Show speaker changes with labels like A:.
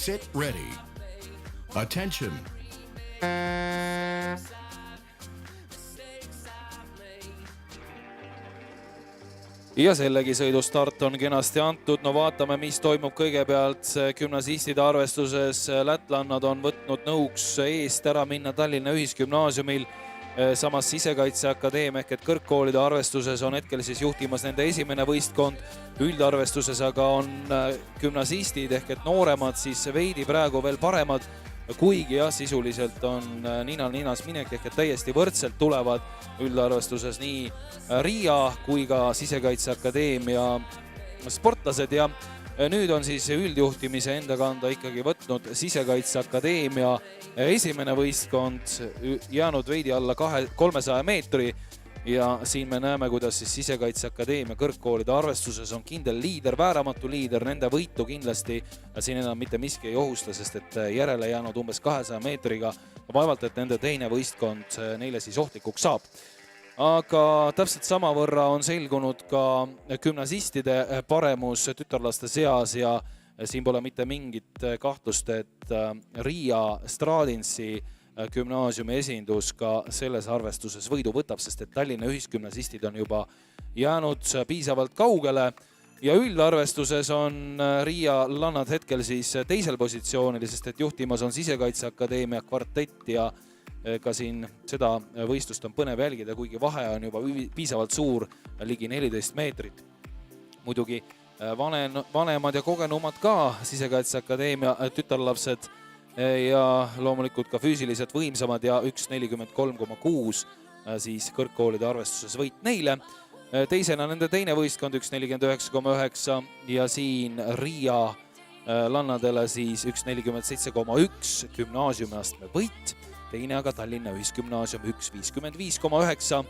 A: Sit ready. Attention.
B: Ja sellegi sõidustart on kenasti antud. No vaatame, mis toimub kõigepealt gümnasistide arvestuses. Lätlannad on võtnud nõuks eest ära minna Tallinna Ühisgümnaasiumil. Samas Sisekaitseakadeemia ehk et kõrgkoolide arvestuses on hetkel siis juhtimas nende esimene võistkond. Üldarvestuses aga on gümnasistid ehk et nooremad siis veidi praegu veel paremad. Kuigi jah, sisuliselt on ninal-ninas minek ehk et täiesti võrdselt tulevad üldarvestuses nii Riia kui ka Sisekaitseakadeemia sportlased ja nüüd on siis üldjuhtimise enda kanda ikkagi võtnud Sisekaitseakadeemia esimene võistkond jäänud veidi alla 300 meetri ja siin me näeme, kuidas siis Sisekaitseakadeemia kõrgkoolide arvestuses on kindel liider, vääramatu liider, nende võitu kindlasti siin enam mitte miski ei ohusta, sest et järele jäänud umbes 200 meetriga vaevalt, et nende teine võistkond neile siis ohtlikuks saab. Aga täpselt samavõrra on selgunud ka gümnasistide paremus tütarlaste seas ja siin pole mitte mingit kahtlust, et Riia Stradinsi gümnaasiumi esindus ka selles arvestuses võidu võtab, sest et Tallinna Ühisgümnasistid on juba jäänud piisavalt kaugele ja üldarvestuses on Riia Lannad hetkel siis teisel positsioonil, sest et juhtimas on Sisekaitseakadeemia kvartett ja ka siin seda võistlust on põnev jälgida, kuigi vahe on juba piisavalt suur, ligi 14 meetrit. Muidugi vanemad ja kogenumad ka Sisekaitseakadeemia tütarlapsed ja loomulikult ka füüsiliselt võimsamad ja 1.43,6 siis kõrgkoolide arvestuses võit neile. Teisena nende teine võistkond 1.49,9 ja siin Riia Lannadele siis 1.47,1 gümnaasiumiastme võit. Teine aga Tallinna Ühisgümnaasium 1.55,9